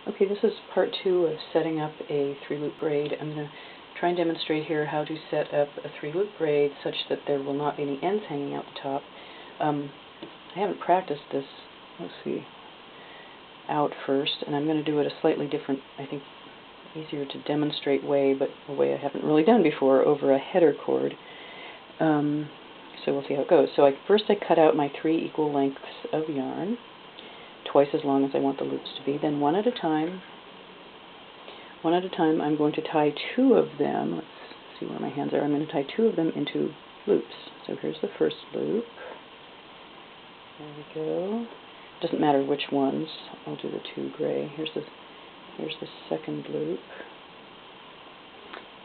Okay, this is part 2 of setting up a 3-loop braid. I'm going to try and demonstrate here how to set up a 3-loop braid such that there will not be any ends hanging out the top. I haven't practiced this, let's see, out first, and I'm going to do it a slightly different, I think, easier to demonstrate way, but a way I haven't really done before, over a header cord. So we'll see how it goes. So first I cut out my 3 equal lengths of yarn, twice as long as I want the loops to be. Then one at a time, I'm going to tie 2 of them. Let's see where my hands are. I'm going to tie 2 of them into loops. So here's the first loop. There we go. Doesn't matter which ones. I'll do the 2 gray. Here's the second loop.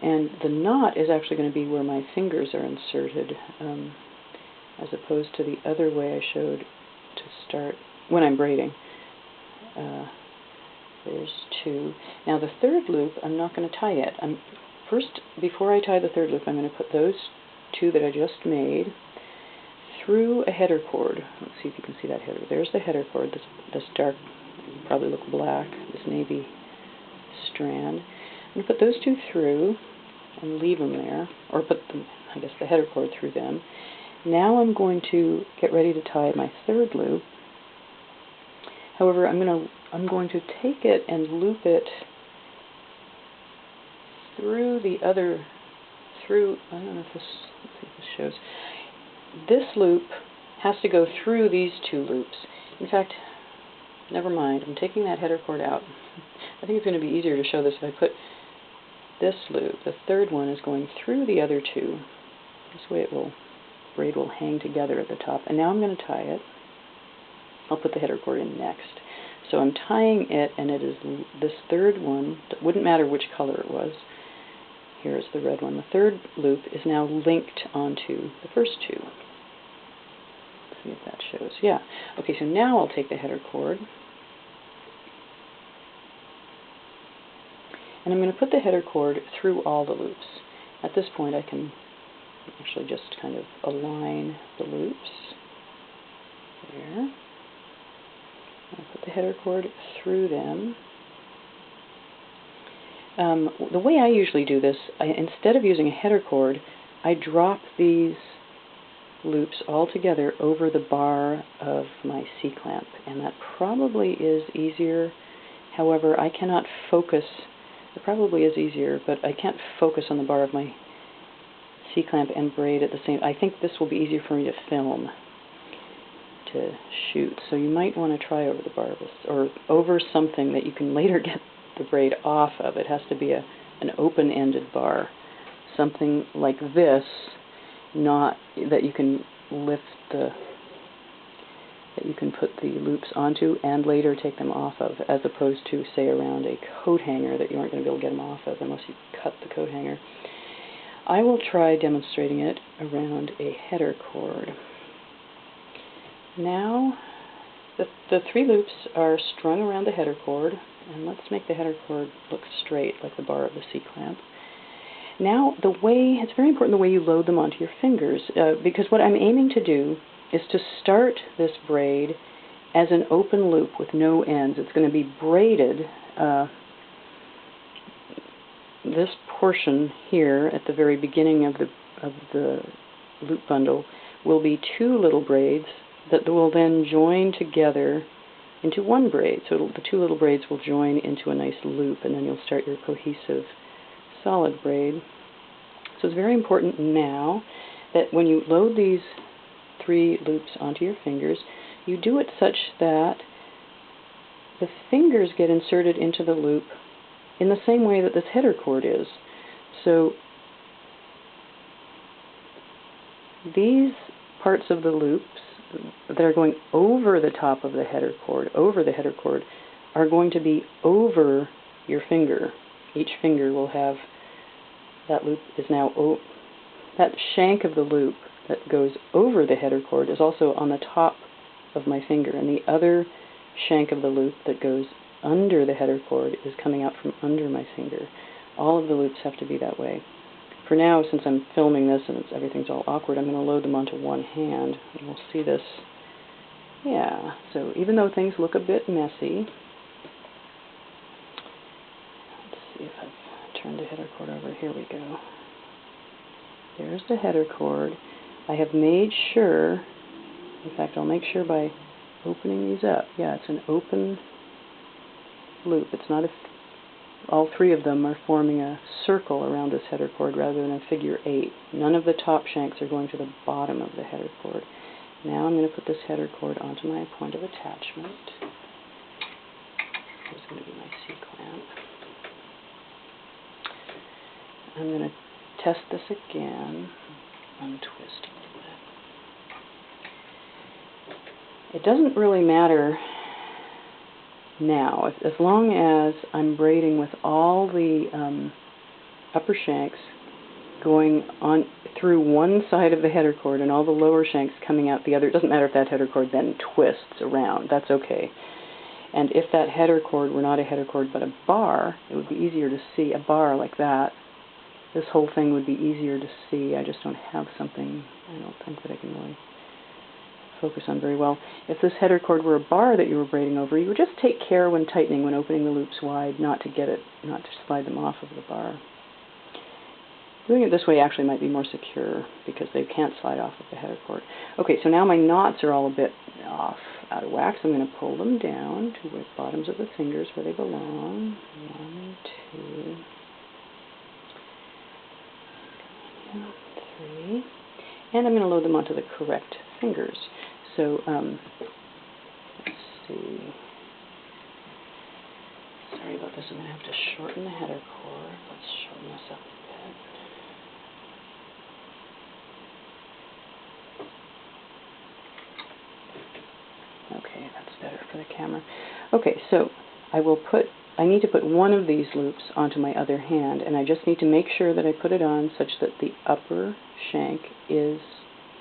And the knot is actually going to be where my fingers are inserted, as opposed to the other way I showed to start when I'm braiding. There's 2. Now the third loop, I'm not going to tie yet. First, before I tie the third loop, I'm going to put those 2 that I just made through a header cord. Let's see if you can see that header. There's the header cord, this dark, probably look black, this navy strand. I'm going to put those 2 through and leave them there, or put them, I guess, the header cord through them. Now I'm going to get ready to tie my third loop. However, I'm going to take it and loop it through I don't know if this, let's see if this shows. This loop has to go through these 2 loops. In fact, never mind, I'm taking that header cord out. I think it's going to be easier to show this if I put this loop, the third one, is going through the other 2. This way braid will hang together at the top. And now I'm going to tie it. I'll put the header cord in next. So I'm tying it, and it is this third one. It wouldn't matter which color it was. Here's the red one. The third loop is now linked onto the first 2. Let's see if that shows. Yeah. Okay, so now I'll take the header cord, and I'm going to put the header cord through all the loops. At this point, I can actually just kind of align the loops. There. I'll put the header cord through them. The way I usually do this, instead of using a header cord, I drop these loops all together over the bar of my C-clamp, and that probably is easier. However, I cannot focus. It probably is easier, but I can't focus on the bar of my C-clamp and braid at the same. I think this will be easier for me to film, to shoot. So you might want to try over the bar of this, or over something that you can later get the braid off of. It has to be an open-ended bar, something like this, not that you can lift that you can put the loops onto and later take them off of, as opposed to, say, around a coat hanger that you aren't going to be able to get them off of unless you cut the coat hanger. I will try demonstrating it around a header cord. Now the 3 loops are strung around the header cord, and let's make the header cord look straight like the bar of the C-clamp. Now it's very important the way you load them onto your fingers, because what I'm aiming to do is to start this braid as an open loop with no ends. It's going to be braided. This portion here at the very beginning of the loop bundle will be 2 little braids that will then join together into one braid. So the 2 little braids will join into a nice loop, and then you'll start your cohesive solid braid. So it's very important now that when you load these 3 loops onto your fingers, you do it such that the fingers get inserted into the loop in the same way that this header cord is. So these parts of the loops that are going over the top of the header cord, are going to be over your finger. Each finger will have, that loop is now, that shank of the loop that goes over the header cord is also on the top of my finger, and the other shank of the loop that goes under the header cord is coming out from under my finger. All of the loops have to be that way. For now, since I'm filming this and everything's all awkward, I'm going to load them onto one hand, and we'll see this. Yeah, so even though things look a bit messy, send the header cord over. Here we go. There's the header cord. I have made sure, in fact, I'll make sure by opening these up. Yeah, it's an open loop. It's not all three of them are forming a circle around this header cord rather than a figure 8. None of the top shanks are going to the bottom of the header cord. Now I'm going to put this header cord onto my point of attachment. There's going to be my C-clamp. I'm going to test this again. Untwist a little bit. It doesn't really matter now, as long as I'm braiding with all the upper shanks going on through one side of the header cord and all the lower shanks coming out the other. It doesn't matter if that header cord then twists around. That's okay. And if that header cord were not a header cord but a bar, it would be easier to see. A bar like that, this whole thing would be easier to see. I just don't have something, I don't think, that I can really focus on very well. If this header cord were a bar that you were braiding over, you would just take care when tightening, when opening the loops wide, not to slide them off of the bar. Doing it this way actually might be more secure because they can't slide off of the header cord. Okay, so now my knots are all a bit off, out of whack, so I'm going to pull them down to the bottoms of the fingers where they belong. 1, 2, 3, and I'm going to load them onto the correct fingers. So, let's see. Sorry about this, I'm going to have to shorten the header cord. Let's shorten this up a bit. Okay, that's better for the camera. Okay, so I need to put one of these loops onto my other hand, and I just need to make sure that I put it on such that the upper shank is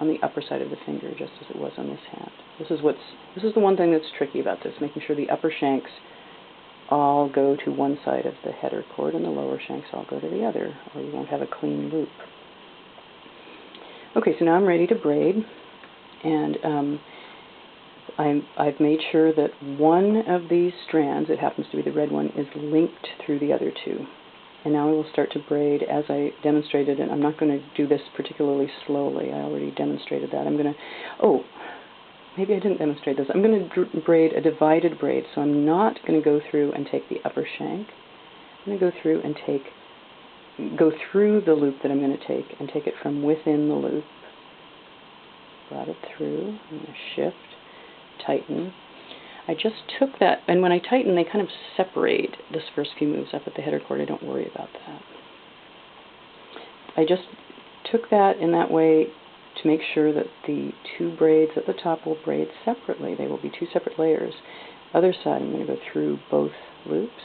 on the upper side of the finger, just as it was on this hand. This is the one thing that's tricky about this, making sure the upper shanks all go to one side of the header cord and the lower shanks all go to the other, or you won't have a clean loop. Okay, so now I'm ready to braid, and I've made sure that one of these strands, it happens to be the red one, is linked through the other two. And now I will start to braid as I demonstrated, and I'm not going to do this particularly slowly. I already demonstrated that. I'm going to, oh, maybe I didn't demonstrate this. I'm going to braid a divided braid, so I'm not going to go through and take the upper shank. I'm going to go through and go through the loop that I'm going to take and take it from within the loop. Brought it through. I'm going to shift, tighten. I just took that, and when I tighten, they kind of separate this first few moves up at the header cord. I don't worry about that. I just took that in that way to make sure that the two braids at the top will braid separately. They will be two separate layers. Other side, I'm going to go through both loops,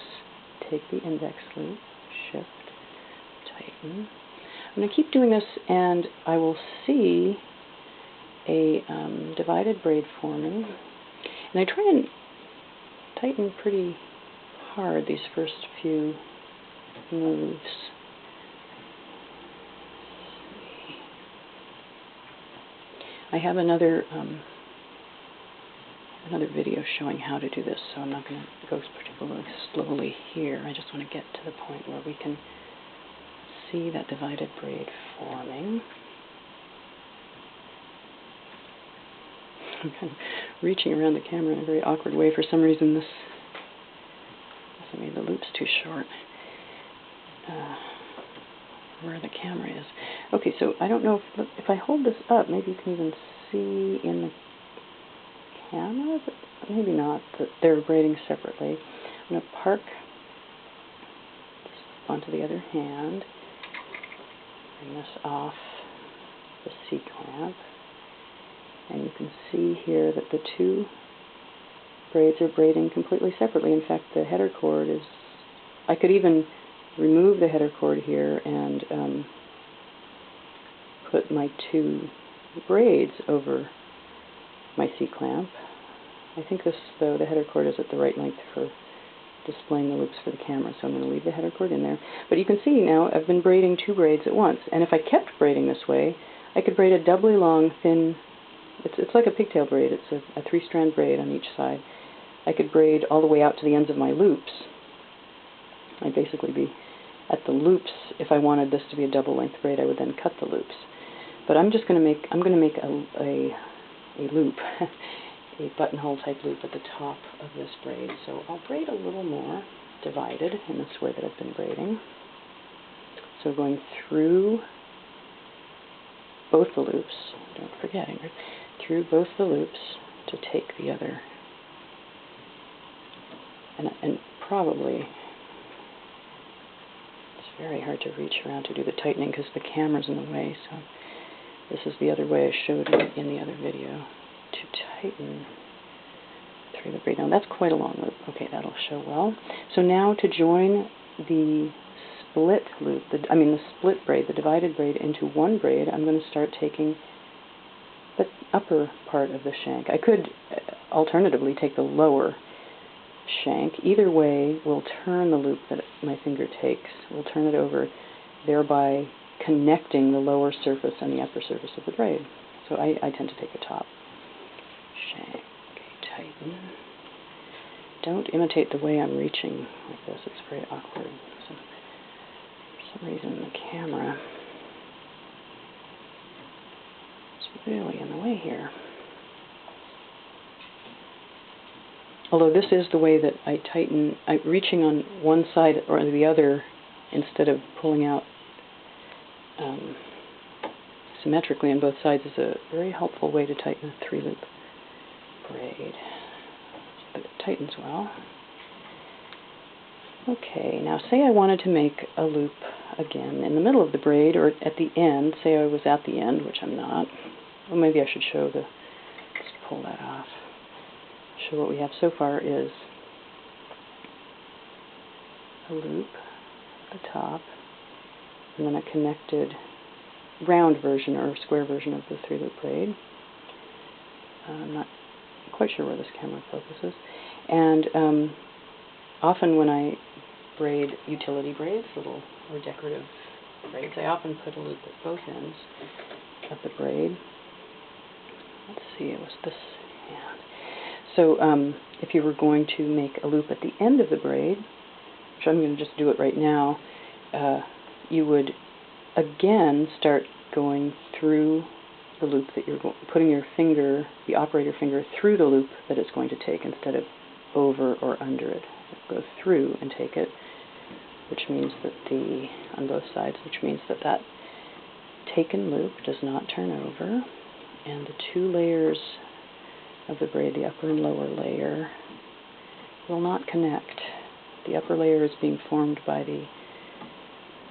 take the index loop, shift, tighten. I'm going to keep doing this, and I will see a divided braid forming. And I try and tighten pretty hard these first few moves. I have another video showing how to do this, so I'm not going to go particularly slowly here. I just want to get to the point where we can see that divided braid forming. I'm kind of reaching around the camera in a very awkward way. For some reason, I made the loops too short. Where the camera is. Okay, so I don't know if I hold this up, maybe you can even see in the camera, but maybe not, that they're braiding separately. I'm going to park this onto the other hand, bring this off the C-clamp. And you can see here that the two braids are braiding completely separately. In fact, the header cord is, I could even remove the header cord here and put my two braids over my C-clamp. I think this, though, the header cord is at the right length for displaying the loops for the camera, so I'm going to leave the header cord in there. But you can see now I've been braiding two braids at once, and if I kept braiding this way, I could braid a doubly long, thin, it's like a pigtail braid. It's a 3-strand braid on each side. I could braid all the way out to the ends of my loops. I'd basically be at the loops. If I wanted this to be a double length braid, I would then cut the loops. But I'm going to make a loop, a buttonhole type loop at the top of this braid. So I'll braid a little more divided in this way that I've been braiding. So going through both the loops, don't forget, Ingrid, through both the loops to take the other. And probably, it's very hard to reach around to do the tightening because the camera's in the way, so this is the other way I showed in the other video, to tighten through the braid. Now that's quite a long loop. Okay, that'll show well. So now to join the split loop, the split braid, the divided braid into one braid, I'm going to start taking the upper part of the shank. I could alternatively take the lower shank. Either way will turn the loop that my finger takes. We'll turn it over, thereby connecting the lower surface and the upper surface of the braid. So I tend to take the top shank. Okay, tighten. Don't imitate the way I'm reaching like this. It's very awkward. So for some reason the camera is really in the way here. Although this is the way that I tighten, I'm reaching on one side or the other instead of pulling out symmetrically on both sides is a very helpful way to tighten a 3-loop braid. So that it tightens well. Okay, now say I wanted to make a loop again in the middle of the braid or at the end. Say I was at the end, which I'm not. Well, maybe I should show let's pull that off. So what we have so far is a loop at the top, and then a connected round version or square version of the 3-loop braid. I'm not quite sure where this camera focuses. And often when I braid utility braids, little or decorative braids, I often put a loop at both ends of the braid. Let's see, it was this hand. So if you were going to make a loop at the end of the braid, which I'm going to just do it right now, you would again start going through the loop that you're putting your finger, the operator finger, through the loop that it's going to take instead of over or under it. Go through and take it, which means that on both sides, which means that that taken loop does not turn over, and the 2 layers of the braid, the upper and lower layer, will not connect. The upper layer is being formed by the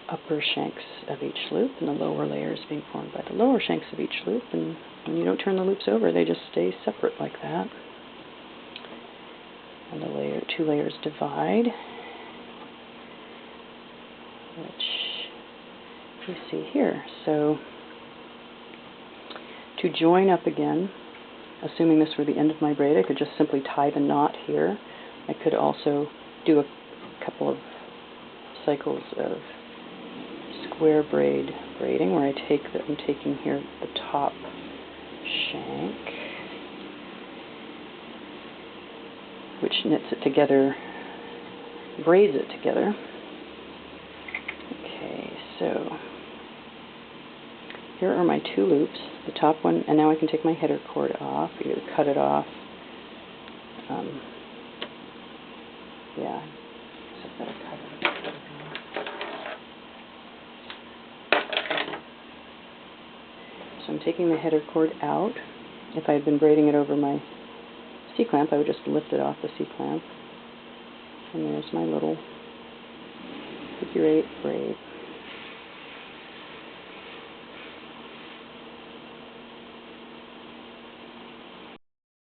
upper shanks of each loop, and the lower layer is being formed by the lower shanks of each loop, and when you don't turn the loops over, they just stay separate like that. And the 2 layers divide, which you see here. So to join up again, assuming this were the end of my braid, I could just simply tie the knot here. I could also do a couple of cycles of square braid braiding where I'm taking here the top shank, which knits it together, braids it together. Okay, so here are my 2 loops, the top one, and now I can take my header cord off, either cut it off. Yeah, so I've got to cut it. So I'm taking the header cord out. If I had been braiding it over my C-clamp, I would just lift it off the C-clamp. And there's my little figure 8 braid.